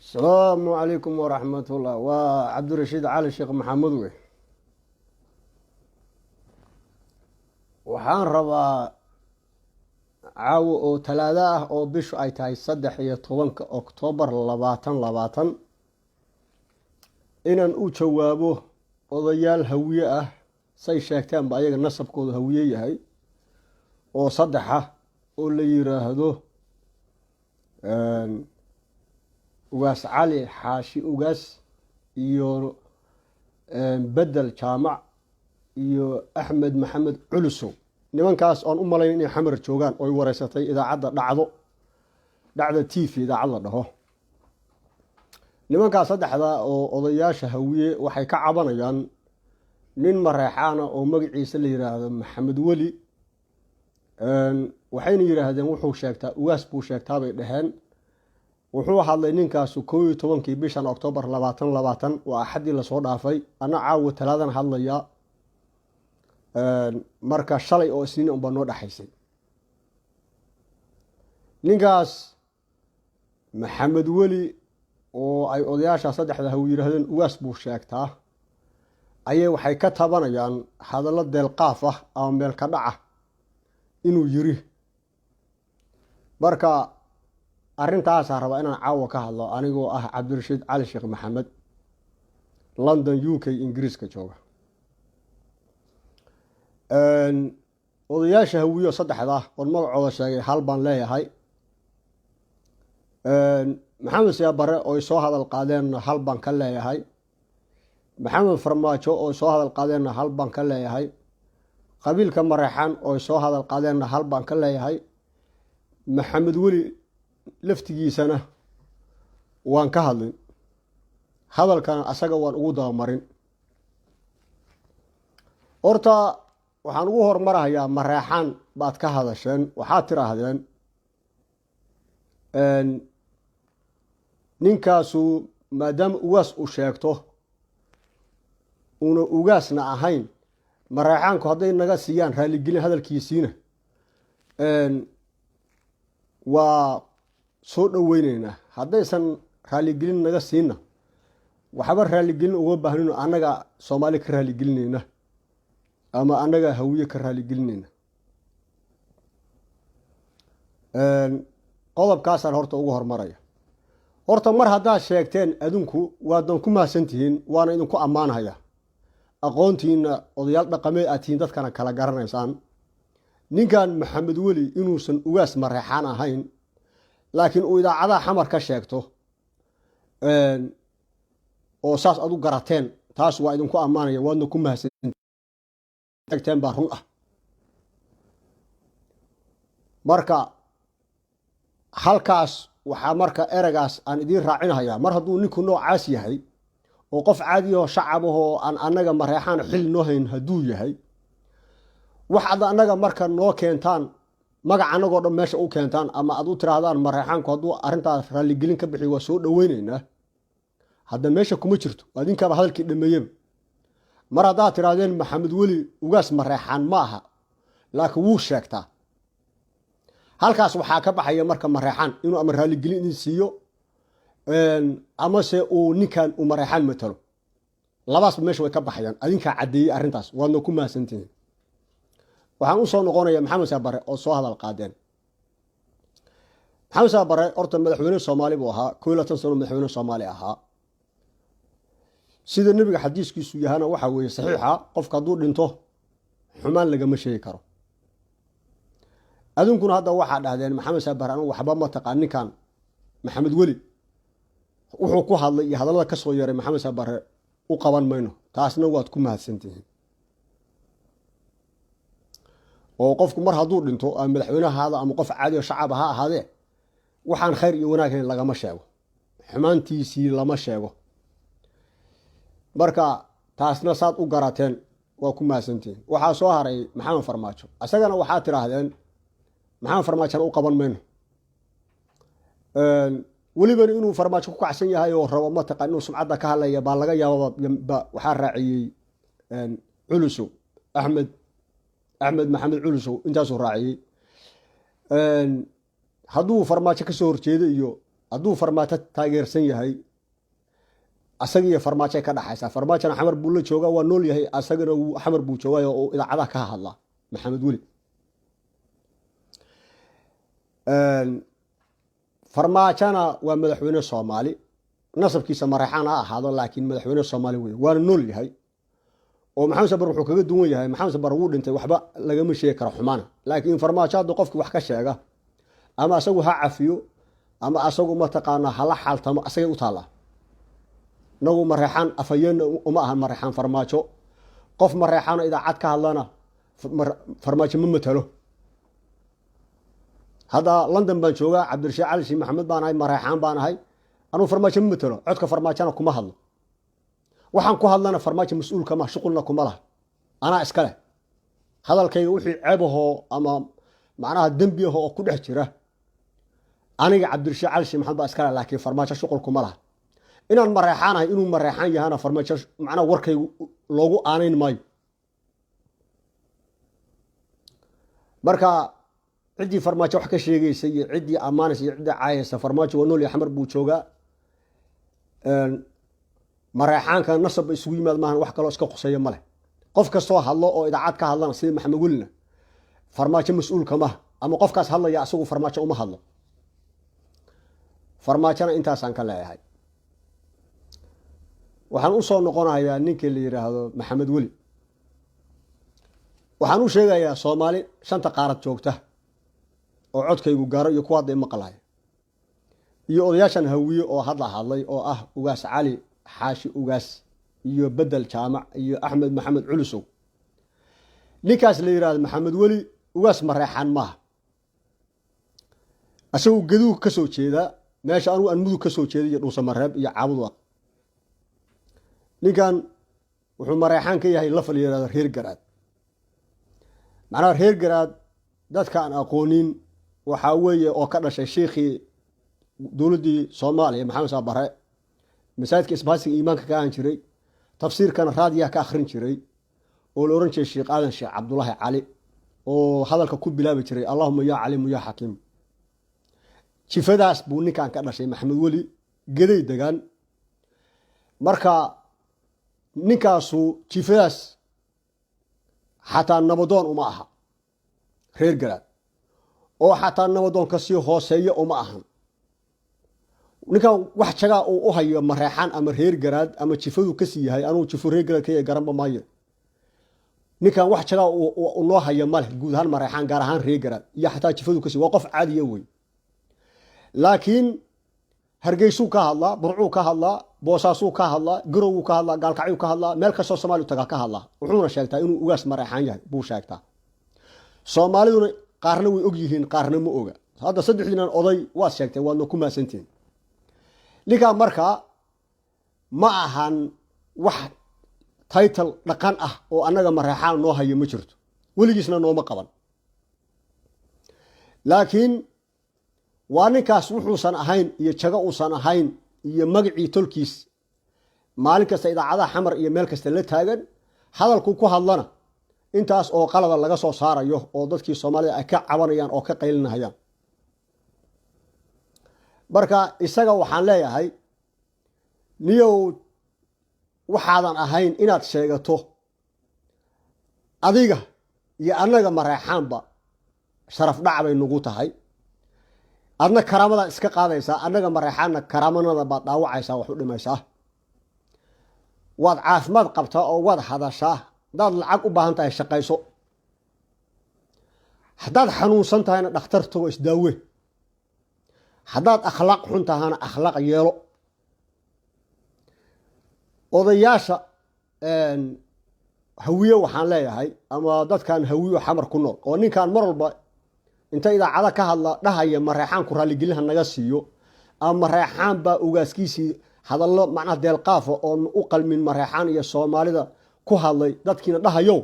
السلام عليكم ورحمة الله وعبد الرشيد علي الشيخ محمد waxaan rabaa caawo oo talaado ah oo bishu ay tahay 13 Oktoobar 2020 inaan u jawaabo odayaal hawiye ah say sheegtaan ba ayaga nasabkooda hawiye yahay oo saddex ah oo la yiraahdo ugaas cali xaashi ugaas iyo bedel jaamac iyo Axmed Maxamed Culusow nimankaas aan u malayn inay xamar joogaan oo ay wareysatay idaacada dhacda TV idaacad la dhaho nimankaas saddexda oo odayaasha hawiye waxay ka cabanayaan nin mareexaana oo magaciisa la yiraahdo Maxamed Wali waxayna yiraahdeen wuxuu sheegtaa ugaas buu sheegtaa bay dhaheen wuxuu hadlay ninkaas 11 bishan Oktoobar 2020 waa axadii la soo dhaafay ana caawo talaadan hadlaya marka shalay oo isniin u banoo dhaxaysay ninkaas Maxamed Wali oo ay odayaasha saddexda haw yiraahdeen ugaas buu sheegtaa ayay waxay ka tabanayaan hadallo deelqaaf ah ama meel ka dhaca inuu yiri marka arintaas raba inaan caawa ka hadlo anigoo ah Cabdirashiid Cali Sheekh Maxamed London UK Ingiriiska jooga odayaasha hawiyo saddexda oo magacooda sheegay hal baan leeyahay maxamed siyaabare oo soo hadal qaadeen hal baan ka leeyahay maxamed farmaajo oo soo hadal qaadeen hal baan ka leeyahay qabiilka mareexan oo soo hadal qaadeen hal baan ka leeyahay Maxamed Wali laftigiisana waan ka hadlin hadalkan asaga waan ugu daba-marin horta waxaan ugu hormarayaa mareexan baad ka hadasheen waxaad tiraahdeen ninkaasu maadaama ugaas u sheegto una ugaasna ahayn mareexanku hadday naga siiyaan raaligelin hadalkiisiina waa soo dhaweyneynaa haddaysan raaligelin naga siina waxba raaligelin uga baahnino annaga Soomaali ka raaligelinayna ama annaga hawiye ka raaligelinayna qodobkaas horta ugu hormaraya horta mar haddaad sheegteen adinku waadan ku maasantihiin waana idinku ammaanaya aqoontiina odayaal dhaqameed aad tihiin dadkana kala garanaysaan ninkan Maxamed Wali inuusan ugaas mareexaan ahayn laakiin uu idaacadaha xamar ka sheegto oo saas adu garateen taas waa idinku ammaanaya waadna ku mahadsantiin baa run ah marka halkaas waxaa marka eragaas aan idin raacinayaa mar hadduu ninku noocaas yahay oo qof caadi oo shacab oo aan annaga mareexaan xil noo hayn hadduu yahay waxaad annaga marka noo keentaan magac anagoo dhan meesha u keentaan ama aad u tiraahdaan mareexaanku hadduu arrintaas raaligelin ka bixi waa soo dhaweyneynaa hadda meesha kuma jirto adinkaaba hadalkii dhameeyaba mar haddaad tiraahdeen Maxamed Wali ugaas mareexaan ma aha laakiin wuu sheegtaa halkaas waxaa ka baxaya marka mareexaan inuu ama raaligelin idin siiyo ama se uu ninkan u mareexaan matalo labaas meesha way ka baxayaan adinkaa caddeeyey arrintaas waadna ku mahadsantihiin waxaan u soo noqonayaa maxamed siyaabare oo soo hadal qaadeen maxamed siyaabare horta madaxweyne Soomaali buu ahaa 12 sano madaxweyne Soomaali ahaa sida nabiga xadiiskiisu yahana waxa weeye saxiixa qofka hadduu dhinto xumaan lagama sheegi karo adunkuna hadda waxaa dhahdeen maxamed siyaabare anigu waxba ma taqaan ninkan Maxamed Wali wuxuu ku hadlay iyo hadallada ka soo yeeray maxamed siyaabare u qaban mayno taasna waad ku mahadsantihiin oo qofku mar hadduu dhinto ama madaxweynaha hada ama qof caadi oo shacab ah ahaadee waxaan khayr iyo wanaag hayn lagama sheego xumaantiisii lama sheego marka taasna saad u garateen waa ku mahadsantihiin waxaa soo haray maxamed farmaajo asagana waxaa tiraahdeen maxamed farmaajo u qaban mayno weliba inuu farmaajo ku kacsan yahay oo rabo ma taqaan inuu sumcadda ka hadlaya baa laga yaabaa waxaa raaciyey Culusow Axmed Maxamed Culusow intaasuu raaciyey hadduu farmaajo ka soo horjeedo iyo hadduu farmaajo taageersan yahay asagiiyo farmaajo ka dhaxaysa farmaajona xamar buu la joogaa waa nool yahay asagana xamar buu joogaa oo idaacadaha ka hadla maxamed weli farmaajona waa madaxweyne Soomaali nasabkiisa Mareexaan ha ahaado laakiin madaxweyne Soomaali weeye waa nool yahay oo maxamed sabar wuxuu kaga duwan yahay maxamed sabar wuu dhintay waxba lagama sheegi karo xumaana laakiin farmaajo hadduu qofkii wax ka sheega ama asagu ha cafiyo ama asagu ma taqaana hala xaltamo asagay u taala nagu Mareexaan afayeen uma ahan Mareexaan farmaajo qof Mareexaan idaacad ka hadlana farmaajo ma matalo hada London baan joogaa Cabdirashiid Cali Shiin Maxamed baan ahay Mareexaan baan ahay anuu farmaajo ma matalo codka farmaajana kuma hadlo waxaan ku hadlana farmaajo mas'uul kama shuqulna kuma laha ana iska leh hadalkayga wixii ceebaho ama macnaha dambi ah oo ku dhex jira aniga Cabdirashiid Cali Shiin Maxamed baa iska leh laakiin farmaajo shuqul kuma laha inaan Mareexaan ahay inuu Mareexaan yahana farmaajo macnaha warkaygu loogu aanayn maayo marka cidii farmaajo wax ka sheegaysay iyo cidii amaanaysa iyo cidii caayaysa farmaajo waa nool yahay xamar buu joogaa Mareexaanka nasab isugu yimaad maahan wax kale oo iska quseeyo male qof kastoo hadlo oo idaacad ka hadlana sida maxamed welina farmaajo mas'uul kama ama qofkaas hadlaya asagu farmaajo uma hadlo farmaajona intaasaan ka leeyahay waxaan u soo noqonayaa ninkii la yiraahdo maxamed weli waxaan u sheegayaa Soomaali shanta qaarad joogta oo codkaygu gaaro iyo kuwa day maqlay iyo odayaashan hawiye oo hadlay oo ah ugaas Cali xaashi ugaas iyo bedel jaamac iyo Axmed Maxamed Culusow ninkaas la yiraahdo maxamed weli ugaas Mareexaan ma asagu gaduu ka soo jeeda meesha anu aan mudug ka soo jeeday iyo dhuusa mareeb iyo caabud ninkan wuxuu Mareexaan ka yahay lafal yiraahdo reer garaad macnaha reer garaad dadka aan aqoonin waxa weeye oo ka dhashay sheekhi dawladii Soomaaliya maxamed saabare masaajidka isbaasiga iimaanka ka aan jiray tafsiirkan raadiyaha ka akhrin jiray oo la oran jiray Sheekh Aadan Sheekh Cabdullaahi Cali oo hadalka ku bilaabi jiray Allahumma ya Alim ya Hakim jifadaas buu ninkan ka dhashay maxamed weli gaday degan marka ninkaasu jifadaas xataa nabadoon uma aha reer garaad oo xataa nabadoon ka sii hooseeyo uma ahan ninkan wax jaga uu u hayo Mareexaan ama reer garaad ama jifadu ka sii yahay anuu jifu reer garaad ka garanba maayo ninkan wax jaga uu noo hayo male guud ahaan Mareexaan gaar ahaan reer garaad iyo xataa jifadu ka sii waa qof caadi ah way laakiin Hargeysa ka hadla Burco ka hadla Boosaaso ka hadla Garowe ka hadla Gaalkacyo ka hadla meel kasta Soomaaliya taga ka hadla wuxuuna sheegtaa inuu ugaas Mareexaan yahay buu sheegtaa Soomaaliduna qaarna way og yihiin qaarna ma oga hadda saddexdiinan oday waa sheegtay waadna ku maasantiin liga marka ma ahan wax title dhaqan ah oo anaga Mareexaan noo hayo ma jirto weligiisna nooma qaban laakiin waa ninkaas wuxuusan ahayn iyo jaga uusan ahayn iyo magacii tolkiis maalin kasta idaacadaha xamar iyo meel kasta la taagan hadalku ku hadlana intaas oo qalada laga soo saarayo oo dadkii Soomaalida ay ka cabanayaan oo ka qaylinayaan marka isaga waxaan leeyahay niyow waxaadan ahayn inaad sheegato adiga iyo anaga Mareexaanba sharaf dhac bay nagu tahay adna karaamada iska qaadaysaa anaga Mareexaanna karaamanada baad dhaawacaysaa wax u dhimaysaa waad caafimaad qabtaa oo waad hadashaa hadaad lacag u baahan tahay shaqayso hadaad xanuunsan tahayna dhakhtar tago isdaawe hadaad akhlaaq xun tahana akhlaaq yeelo odayaasha hawiye waxaan leeyahay ama dadkan hawiyo xamar ku nool oo ninkan mar walba inta idaacada ka hadla dhahaya Mareexaan ku raali gelin naga siiyo ama Mareexaan baa ugaaskiisii hadallo macna deelqaaf oo u qalmin Mareexaan iyo Soomaalida ku hadlay dadkiina dhahayo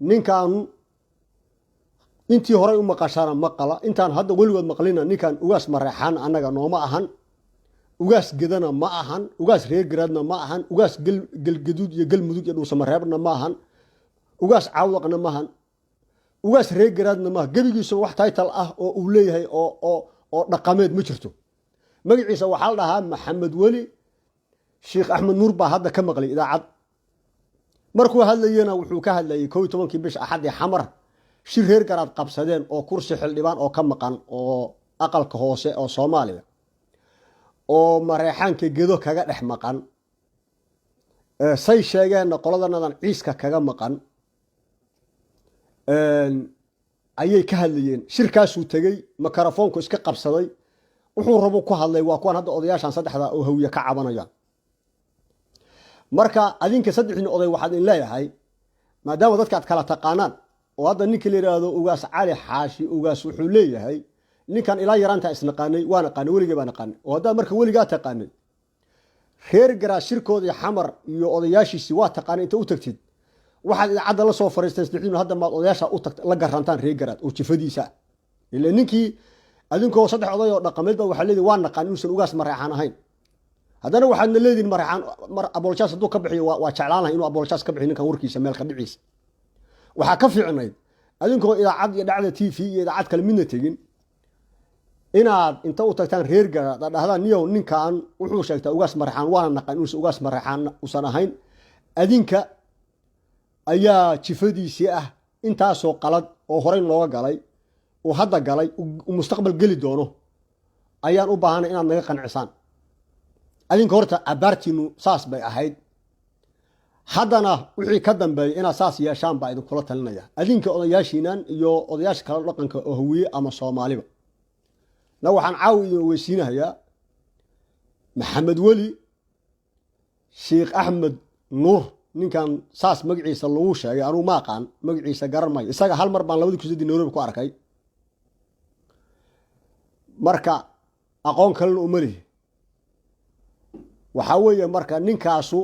ninkan intii hore u maqashana maqala intaan hadda waligood maqlina ninkan ugaas Mareexaan anaga nooma ahan ugaas gedana ma ahan ugaas reer garaadna ma ahan ugaas galgaduud iyo galmudug iyo dhuusa mareebna ma ahan ugaas caawdaqna ma ahan ugaas reer garaadna ma gabigiisu wax title ah oo uu leeyahay oo dhaqameed ma jirto magaciisa waxaa la dhahaa maxamed weli sheekh axmed nuur baa hadda ka maqlay idaacad markuu hadlayena wuxuu ka hadlayay 11 bish axad ee xamar shir reer garaad qabsadeen oo kursi xildhibaan oo ka maqan oo aqalka hoose oo Soomaaliya oo mareexaanka gedo kaga dhex maqan say sheegeen qoladanadan ciiska kaga maqan ayay ka hadlayeen shirkaasuu tagay makarafoonku iska qabsaday wuxuu rabo ku hadlay waa kuwan hadda odayaashan saddexda oo hawiye ka cabanayaan marka adinka saddexdii oday waxaad in leeyahay maadaama dadka aad kala taqaanaan oo hadda ninka la yiraahdo ugaas cali xaashi ugaas wuxuu leeyahay ninkan ilaa yaraanta isnaqaanay waan aqaanay weligeed baan aqaanay oo hadda marka weligaa taqaanay reer garaa shirkood iyo xamar iyo odayaashiisi waa taqaanay inta u tagtid waxaad idaacada la soo fariisteen saddexdii hadda maad odayaasha u tagtay la garantaan reer garaad oo jifadiisa ilaa ninkii adinkoo saddex oday oo dhaqameed ba waxa leeyahay waan naqaan inuu ugaas mareexan ahayn haddana waxaadna leediin mareexan mar aboljaas hadduu ka bixiyo waa jeclaan lahay inuu aboljaas ka bixiyo ninkan warkiisa meel ka dhiciisa waxaa ka fiicnayd adinkoo idaacad iyo dhacda TV iyo idaacad kale midna tegin inaad inta u tagtaan reer garaad dhahdaan niyow ninkan wuxuu sheegtaa ugaas mareexan waana naqaan inuu ugaas mareexan usan ahayn adinka ayaa jifadiisii ah intaasoo qalad oo horey looga galay oo hadda galay mustaqbal geli doono ayaan u baahanay inaad naga qancisaan adinka horta abaartiinu saas bay ahayd haddana wixii ka dambeeyay inaad saas yeeshaan baa idinkula talinaya adinka odayaashiinan iyo odayaasha kala dhaqanka oo hawiye ama Soomaaliba na waxaan caawi idin weysiinayaa maxamed weli sheekh axmed nuur ninkan saas magaciisa lagu sheegay anuu ma aqaan magaciisa garan maayo isaga hal mar baan 2007 Nairobi ku arkay marka aqoon kale u mari waxa weeye marka ninkaasu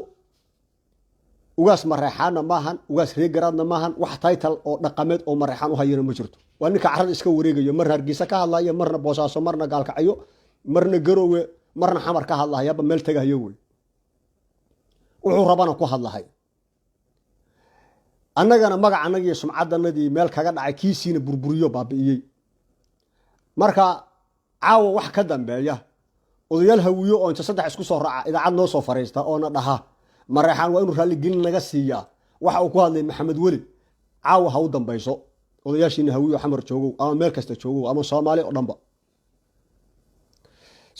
ugaas mareexaana maahan ugaas reer garaadna maahan wax title oo dhaqameed oo mareexan u hayana ma jirto waa ninka carrada iska wareegayo mar Hargeysa ka hadlaya marna Boosaaso marna Gaalkacyo marna Garowe marna Xamar ka hadlaya ba meel tagayo way wuxuu rabana ku hadlahay annagana magac anagii sumcadanadii meel kaga dhacay kiisiina burburiyo baabi'iyay marka caawa wax ka dambeeya odayaal hawiyo oo inta saddex isku soo raaca idaacad noo soo fariista oo na dhaha mareexan waa inuu raalli gelin naga siiyaa waxa uu ku hadlay maxamed weli caawa ha u dambayso odayaashiina hawiyo xamar joogo ama meel kasta joogo ama Soomaali oo dhanba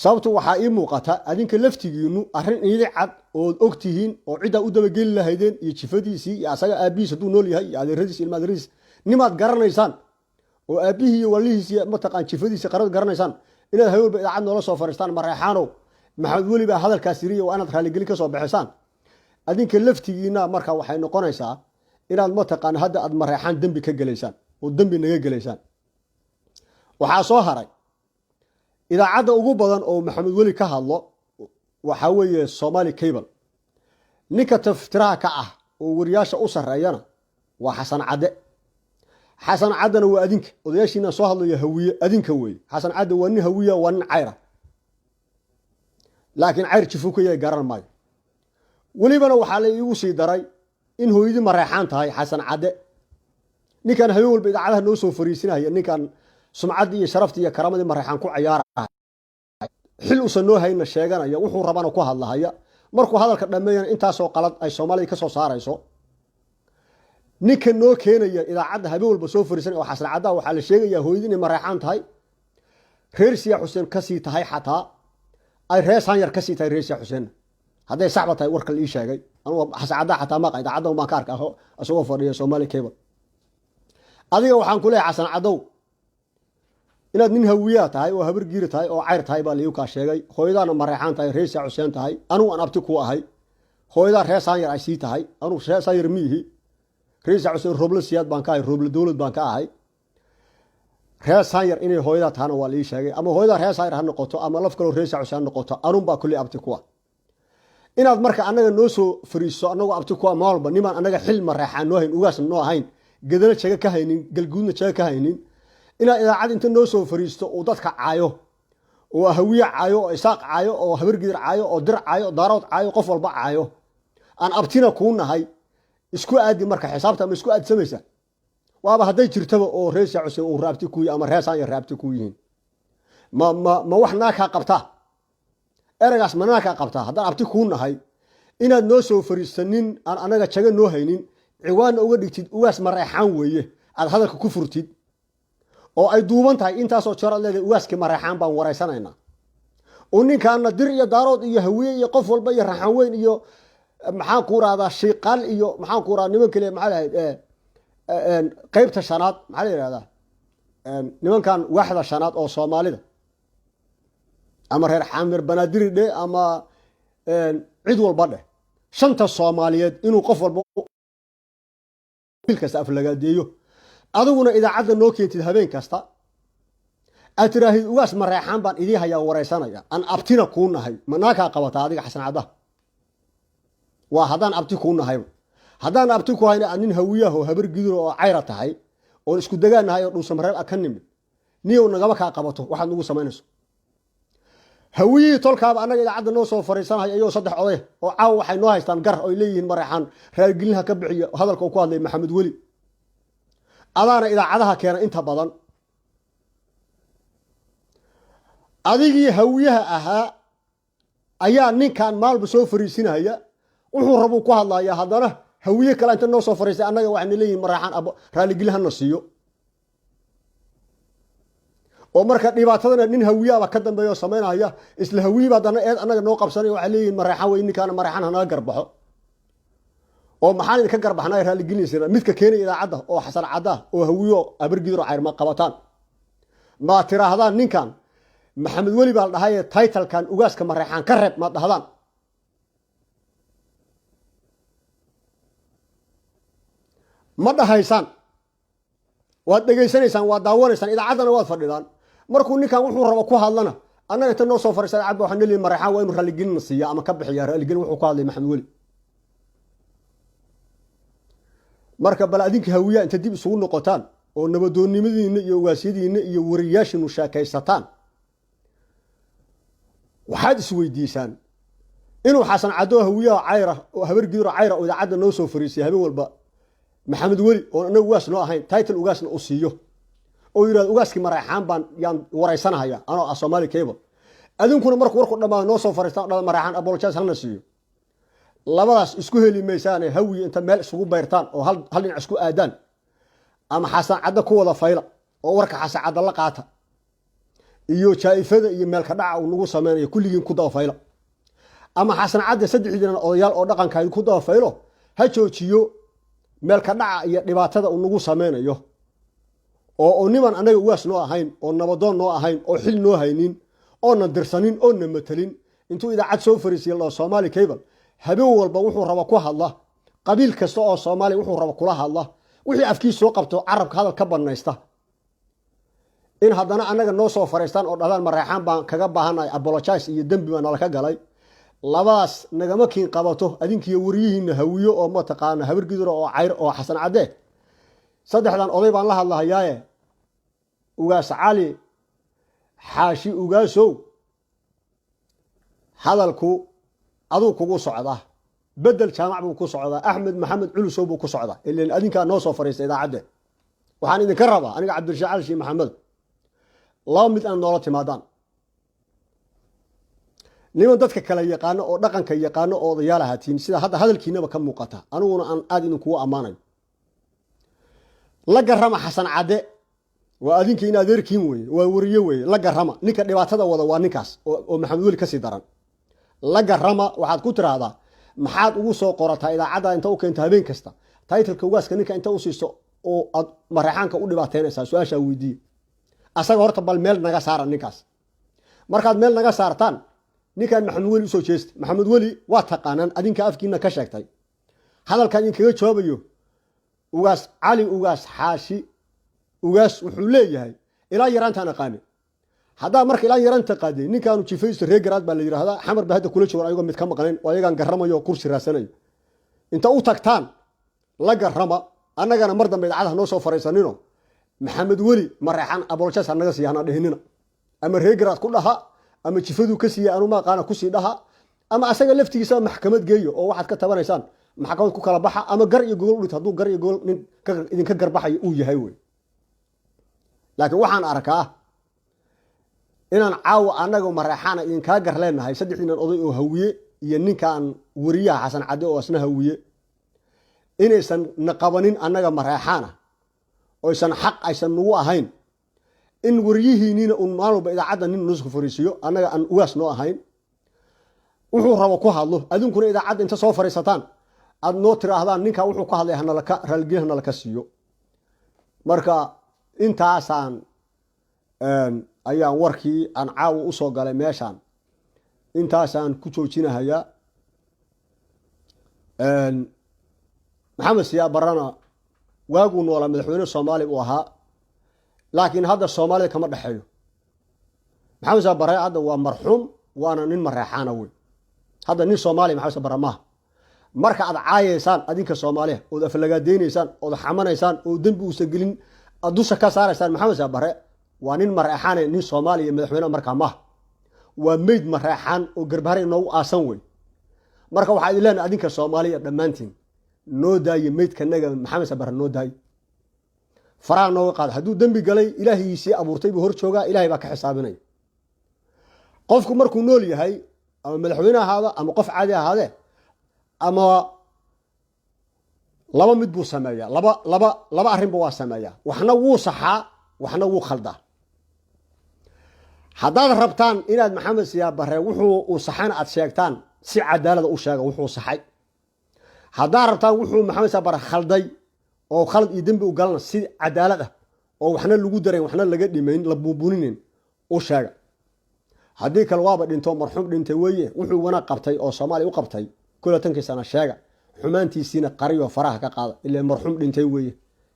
sababtu waxa ii muuqata adinka laftigiinu arrin idin cad oo ogtihiin oo cida u daba gali lahaydeen iyo jifadiisi iyo asaga aabiis haduu nool yahay iyo adeeradiis ilma adeeradiis nimaad garanaysaan oo aabihi iyo walihiis ma taqaan jifadiisi qarad garanaysaan inaad hawlba idaacad noola soo fariistaan mareexaano maxamed weli baa hadalkaas yiri oo aanaad raali gelin ka soo bixisaan adinka laftigiina marka waxay noqonaysaa inaad ma taqaan hadda aad mareexan dambi ka galeysaan oo dambi naga galeysaan waxa soo haray idaacada ugu badan oo maxamed weli ka hadlo waxa weeye Somali Cable ninka taftiraha ka ah oo wariyaasha u sareeyana waa xasan cadana waa adinka odayaashiina soo hadlayo hawiye adinka way xasan cad waa nin hawiye waa nin cayra laakiin cayr jifuka yahay garan maayo walibana waxa la iigu sii daray in hooyadii mareexan tahay xasan cade ninkan hayo walba idaacadaha noo soo fariisinaya ninkan sumcadii iyo sharaftii iyo karaamadii mareexan ku ciyaaraya xil u sanoo hayna sheeganaya wuxuu rabana ku hadlahaya markuu hadalka dhameeyana intaas oo qalad ay Soomaaliya ka soo saarayso ninka noo keenaya idaacada habeen walba soo fariisan oo xasan cad waxa la sheegaya hooyadii in mareexan tahay reer Siya Xuseen ka sii tahay xataa ay reesan yar ka sii tahay reer Siya Xuseen haday saxba tahay warka la ii sheegay anuu xasan cad xataa ma qayda cad ma ka arkaa asoo fadhiyo Somali Cable adiga waxaan ku leeyahay xasan cadow inaad nin hawiya tahay oo habar giir tahay oo cayr tahay baa la iu ka sheegay hooyadana mareexan tahay reer Siya Xuseen tahay anuu aan abti ku ahay hooyada reesan yar ay sii tahay anuu reesan yar miihi reer Siya Xuseen roble siyaad baan ka ahay roble dawlad baan ka ahay reesan yar inay hooyada taana waa la ii sheegay ama hooyada reesan yar ha noqoto ama laf kale reer Siya Xuseen noqoto anuu baa kulli abti ku ah inaad marka anaga noo soo fariiso anagu abti ku ah maalba niman anaga xil mareexan noo hayn ugaas noo ahayn gadana jaga ka haynin galguudna jaga ka haynin ina idaacad inta noo soo fariisto oo dadka caayo oo hawiye caayo oo isaaq caayo oo habar gidir caayo oo dir caayo daarood caayo qof walba caayo aan abtina ku nahay isku aadi marka xisaabta ama isku aadsamaysa waaba haday jirtaba oo reer Siya Xuseen uu raabti ku ama reesan yar raabti ku yihiin ma wax naaka qabta eragaas manaaka qabtaa haddaan abti kuu nahay inaad noo soo fariisanin aan anaga jaga noo haynin ciwaanna uga dhigtid ugaas mareexaan weeye aad hadalka ku furtid oo ay duuban tahay intaasoo jeer aad leedahay ugaaskii mareexaan baan waraysanaynaa oo ninkaana dir iyo daarood iyo hawiye iyo qof walba iyo raxan weyn iyo maxaan ku raahdaa shiiqaal iyo maxaan ku raahdaa niman kale maxaa lahayd qaybta shanaad maxaa la yidhahdaa nimankan waaxda shanaad oo soomaalida ama reer xamir banaadiri dhe ama cid walba dheh shanta soomaaliyeed inuu qof walba kasta aflagaadeeyo adiguna idaacadda noo keentid habeen kasta aad tiraahid ugaas mareexaan baan idii hayaa waraysanaya aan abtina kuu nahay manaakaa qabataa adiga xasan caddaha waa haddaan abti kuu nahay haddaan abti ku hayna aad nin hawiyaho habar gidiro oo cayra tahay oon isku degaan nahay oo dhuusamareeb a ka nimid niyow nagama kaa qabato waxaad nagu samaynayso hawiyihii tolkaaba annaga idaacadda noo soo fariisanaya iyagoo 3 oday oo caawa waxay noo haystaan gar oo leeyihiin mareexaan raargelinha ka bixiyo hadalka uu ku hadlay maxamed weli adaana idaacadaha keena inta badan adigii hawiyaha ahaa ayaa ninkan maalba soo fariisinaya wuxuu rabuu ku hadlayaa haddana hawiye kale inta noo soo fariisay annaga waxayna leeyihiin mareexaan raargelinhana siiyo oo marka dhibaatadana nin hawiyaaba ka dambeeyo sameynaya isla hawiye baa dana eed annaga noo qabsanay waxa leeyihiin mareexaan way ninkaan mareexaan hanaga garbaxo oo maxaan idinka garbaxnaa raaligelinaysa midka keenay idaacadda oo xasan cadda oo hawiyo abargidiro cayrma qabataan ma tiraahdaan ninkan maxamed weli baa dhahay title-kan ugaaska mareexaan ka reeb ma dhahdaan ma dhahaysaan waad dhegaysanaysaan waad daawanaysaan idaacaddana waad fadhidaan markuu ninkan wuxuu rabo ku hadlana annaga inta noo soo fariisay cabba waxaan leeyahay mareexaan waa inuu raaligelin siiya ama ka bixiya raaligelin wuxuu ku hadlay maxamed weli marka bal adinka hawiya inta dib isugu noqotaan oo nabadoonnimadiina iyo ugaasiyadiina iyo wariyaashiinu sheekaysataan waxaad isweydiisaan inuu xasan caddo hawiyaha cayra oo habar gidiro cayra oo idaacadda noo soo fariisay habeen walba maxamed weli oo anagu ugaas noo ahayn title ugaasna u siiyo oo yiraahdo ugaaskii mareexaan baan yaan waraysanaya anoo Soomaali cable adinkuna markuu warku dhamaado noo soo fariistaan dhada mareexaan apologize halna siiyo labadaas isku heli meysaan hawiye inta meel isugu beertaan oo hal dhinac isku aadaan ama xasan cadda ku wada fayla oo warka xasan cadda la qaata iyo jaaifada iyo meel ka dhaca uu nagu sameeyo kulligiin ku daba fayla ama xasan cadda saddexdiina odayaal oo dhaqankaaydu ku daba faylo ha joojiyo meel ka dhaca iyo dhibaatada uu nagu sameeyo oo niman anaga ugaas noo ahayn oo nabadoon noo ahayn oo xil noo haynin oo na dirsanin oo na matalin intuu idaacad soo fariisay loo Soomaali cable habeen walba wuxuu rabo ku hadla qabiil kasta oo Soomaali wuxuu rabo kula hadla wixii afkiisa soo qabto carabka hadal ka banaysta in haddana anaga noo soo fariistaan oo dhalaan mareexaan baan kaga baahanahay apologize iyo dambi baan nala ka galay labadaas nagama kiin qabato adinkiyo wariyihiina hawiyo oo ma taqaana habar gidiro oo cayr oo xasan cadde saddexdan oday baan la hadlahayaa ugaas cali xaashi ugaasow hadalku aduu kugu socda bedel jaamac buu ku socdaa axmed maxamed culusow buu ku socdaa ilaa adinka noo soo fariistay idaacadda waxaan idinka rabaa aniga cabdirashaal shi maxamed laba mid aan noola timaadaan niman dadka kala yaqaano oo dhaqanka yaqaano oo odayaal ahaatiin sida hadda hadalkiinaba ka muuqata aniguna aan aad idinkugu ammaanayo la garama xasan cadde waa adinkiin adeerkiin weeye waa wariye weeye la garama ninka dhibaatada wada waa ninkaas oo maxamed weli kasii daran la garama waxaad ku tiraahdaa maxaad ugu soo qorataa idaacadda inta u keenta habeen kasta title-ka ugaaska ninka inta u siiso oo aad mareexaanka u dhibaateynaysaa su-aashaa weydiiye asaga horta bal meel naga saara ninkaas markaad meel naga saartaan ninkan maxamed weli usoo jeesta maxamed weli waa taqaanaan adinka afkiina ka sheegtay hadalkan idinkaga jawaabayo ugaas cali ugaas xaashi ugaas wuxuu leeyahay ilaa yaraantaan aqaani haddaa marka ilaa yaranta qaaday ninkaanu jifaysto reegaraad baa la yiraahdaa xamar baa hadda kula joogan ayagoo mid ka maqnayn oo ayagaan garamayo kursi raasanayo inta u tagtaan la garama annagana mar dambe idaacadaha noo soo fariisanino maxamed weli mareexan apologize naga sii hana dhihinina ama reegaraad ku dhaha ama jifadu ka siiyay anu ma qaana ku sii dhaha ama asaga laftigiisa maxkamad geeyo oo waxaad ka tabanaysaan maxkamad ku kala baxa ama gar iyo gogol u dhit hadduu gar iyo gogol nin idinka garbaxayo uu yahay wey laakiin waxaan arkaa inaan caawa annaga mareexaana idinkaa gar leenahay saddexdiinan oday oo hawiye iyo ninkaan wariyaha xasan cadde oo asna hawiye inaysan na qabanin annaga mareexaana oysan xaq aysan nagu ahayn in wariyihiinina un maalin walba idaacadda nin nusku fariisiyo annaga aan ugaas noo ahayn wuxuu rabo ku hadlo adinkuna idaacadda inta soo fariisataan aad noo tiraahdaan ninkaa wuxuu ka hadlay raalligeli hanalaka siiyo marka intaasaan ayaan warkii aan caawa u soo galay meeshaan intaasaan ku joojinahayaa maxamed siyaad barrana waaguu noolaa madaxweyne soomaaliya uu ahaa laakiin hadda soomaalida kama dhexeeyo maxamed siyaad barre hadda waa marxuum waana nin mareexaana wey hadda nin soomaaliya maxamed siyaad barre maaha marka aad caayaysaan adinka soomaaliya ood aflagaadeynaysaan ood xamanaysaan oo dembi uusan gelin aad dusha ka saaraysaan maxamed siyaad barre waa nin mareexaane nin soomaaliya madaxweyne markaa maaha waa meyd mareexaan oo garbahare noogu aasan wey marka waxaa idin leenahay adinka soomaaliya dhammaantiin noo daaye meydkanaga maxamed siyaad barre noo daaye faraha nooga qaada hadduu dembi galay ilaahiisii abuurtay buu hor joogaa ilaahay baa ka xisaabinaya qofku markuu nool yahay ama madaxweyne ahaado ama qof caadi ahaadee ama laba mid buu sameeyaa laba arrinba waa sameeyaa waxna wuu saxaa waxna wuu khaldaa haddaad rabtaan inaad maxamed siyaad barre wuxuu uu saxayna aad sheegtaan si cadaalada u sheega wuxuu saxay haddaad rabtaan wuxuu maxamed siyaad barre khalday oo khalad iyo dembi u galana si cadaalad ah oo waxna lagu darayn waxna laga dhimayn la buubuninayn u sheega haddii kale waaba dhinto marxuum dhintay weeye wuxuu wanaag qabtay oo soomaaliya u qabtay 12 sano sheega xumaantiisiina qariyo faraha ka qaada ilaa marxuum dhintay weeye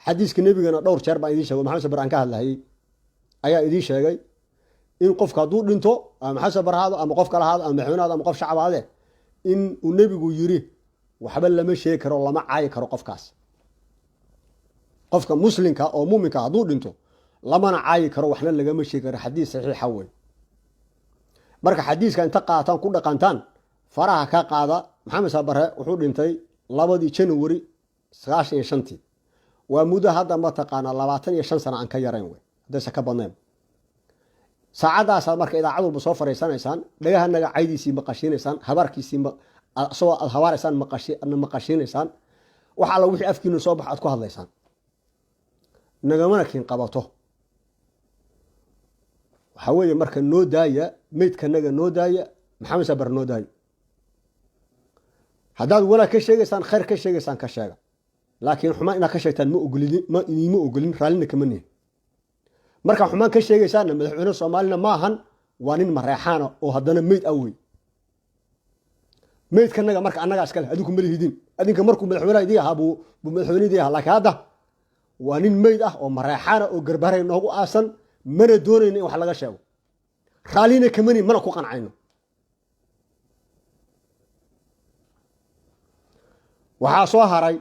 xadiiska nabigana dhowr jeer baan idiin sheegay maxamed baraan ka hadlayay ayaa idiin sheegay in qofka hadduu dhinto ama maxamed barhaado ama qof kala haado ama madaxweynaha ama qof shacabaade in uu nabigu yiri waxba lama sheegi karo lama caayi karo qofkaas qofka muslimka oo muuminka hadduu dhinto lamana caayi karo waxna lagama sheegi karo xadiis saxiixa wey marka xadiiska inta qaataan ku dhaqantaan faraha ka qaada maxamed barre wuxuu dhintay 2 January 95 waa muddo hadda ma taqaana 25 sano aan ka yarayn wey hadda ka badneen saacadaas marka idaacad walba soo fariisanaysaan dhagahanaga caydiisii maqashiinaysaan habarkiisii soo habaaraysaan maqashiinaysaan waxa la wixii afkiina soo bax aad ku hadlaysaan nagamana kiin qabato waxa weeye marka noo daaya meydkanaga noo daaya maxamed barre noo daaya haddaad wanaag ka sheegaysaan khayr ka sheegaysaan ka sheega laakiin xumaan inaad ka sheegtaan ma ogolin raallina kama nihin markaa xumaan ka sheegaysaanna madaxweyne soomaalina ma ahan waa nin mareexaana oo haddana meyd ah wey meydkanaga marka annagaa iskale adinku ma lihidin adinka markuu madaxweynaha idii ahaa buu madaxweyne idii ahaa laakiin hadda waa nin meyd ah oo mareexaana oo garbaray noogu aasan mana doonayno in wax laga sheego raallina kama nihin mana ku qancayno waxaa soo haray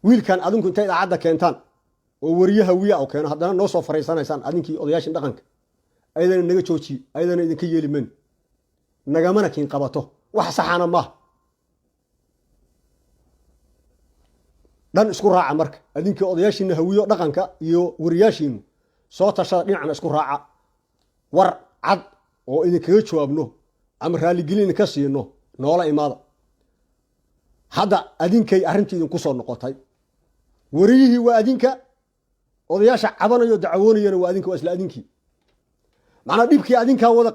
wiilkan adinku intay idaacadda keentaan oo wariyaha wiya oo keeno haddana noo soo fariisanaysaan adinkii odayaashin dhaqanka ayadana naga joojiye ayadana idinka yeeli mayno nagamana kiin qabato wax saxana maaha dhan isku raaca marka adinkii odayaashiina hawiyo dhaqanka iyo wariyaashiinu soo tashada dhinacna isku raaca war cad oo idinkaga jawaabno ama raaligelin idinka siino noola imaada hadda adinkay arrintii idinku soo noqotay wariyihii waa adinka odayaasha cabanayo dacwoonayana waa adinka waa isla adinkii macnaa dhibkii adinkaa wada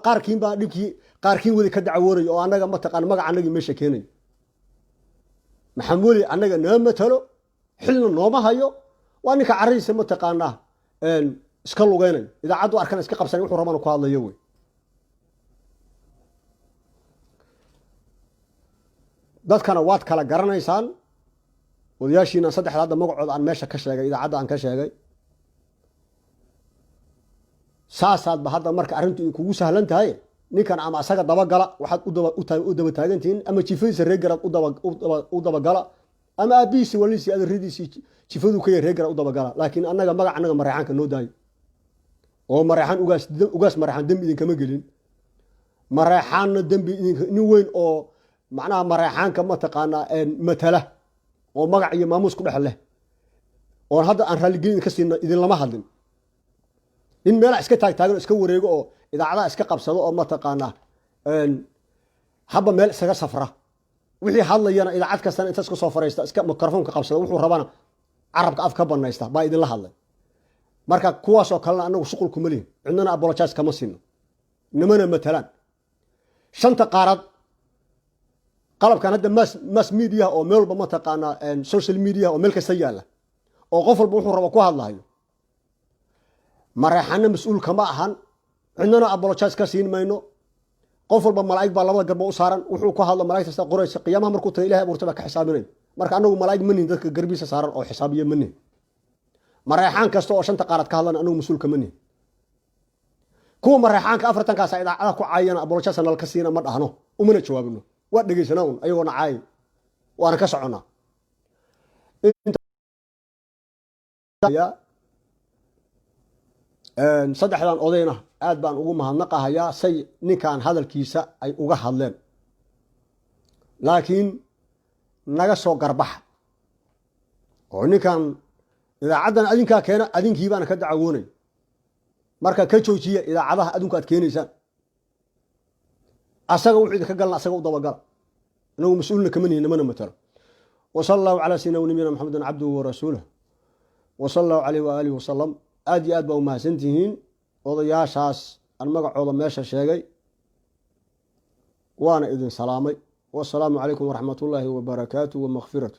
qaarkiin baa dhibkii qaarkiin wada ka dacwoonayo oo annaga mataqaan magaca annagii meesha keenayo maxamed weli annaga nama matalo xilna nooma hayo waa ninka caradiisa mataqaanaa iska lugeynayo idaacaddu arkana iska qabsanay wuxuu rabana ku hadlayo wey dadkana waad kala garanaysaan odayaashiina saddexda hadda magacooda aan meesha ka sheegay idaacadda aan ka sheegay saasaadba hadda marka arrintu kugu sahlan tahay ninkan ama asaga dabagala waxaad u daba taagantihiin ama jifadiisa reergaraad u dabagala ama aabihiisi waliisi adaradiisi jifadu ka yar reergaraad u dabagala laakiin annaga magac annaga mareexaanka noo daayo oo mareexaan ugaas mareexaan dembi idinkama gelin mareexaanna dembi nin weyn oo macnaha mareexaanka mataqaanaa matala oo magac iyo maamuus ku dhex leh oon hadda aan raalligelin idinka siina idinlama hadlin nin meela iska taagtaagan iska wareego oo idaacadaha iska qabsado oo mataqaanaa haba meel isaga safra wixii hadlayana idaacad kastana inta iska soo fariista iska mikrofoonka qabsada wuxuu rabana carabka af ka banaysta baa idinla hadlay marka kuwaas oo kalena anagu shuqul kuma lihin cidnana apologize kama siino nimana matalaan shanta qaarad qalabkan hadda mass media oo meel walba mataqaanaa social media oo meel kasta yaala oo qof walba wuxuu rabo ku hadlayo mareexana mas-uul kama ahan cidnana apologize ka siin mayno qof walba malaa'ig baa labada garba u saaran wuxuu ku hadlo malaa'igta qoraysa qiyaamaha markuu tahay ilaahay abuurtay baa ka xisaabinay marka anagu malaa'ig ma nihin dadka garbiisa saaran oo xisaabiye ma nihin mareexaan kasta oo shanta qaarad ka hadlana anagu mas-uul kama nihin kuwa mareexaanka afartankaas idaacadaha ku caayana apologize nala ka siina ma dhahno umana jawaabino waa dhegaysanaa un ayagoona caay waana ka soconnaa saddexdan odayna aad baan ugu mahadnaqahayaa say ninkan hadalkiisa ay uga hadleen laakiin naga soo garbaxa oo ninkan idaacaddan adinkaa keena adinkii baana ka dacawoonay marka ka joojiya idaacadaha adinku aad keenaysaan asaga wuxuu idinka galna asaga u dabagala inagu mas-uulna kama nihin namana matalo wasala allahu calaa sayidina wanabiyina maxamedin cabduhu warasuuluh wasala allahu caleyh waaalihi wasalam aad iyo aad baa umahadsantihiin odayaashaas aan magacooda meesha sheegay waana idin salaamay wasalaamu calaykum waraxmat ullaahi wabarakaatu wamakfiratu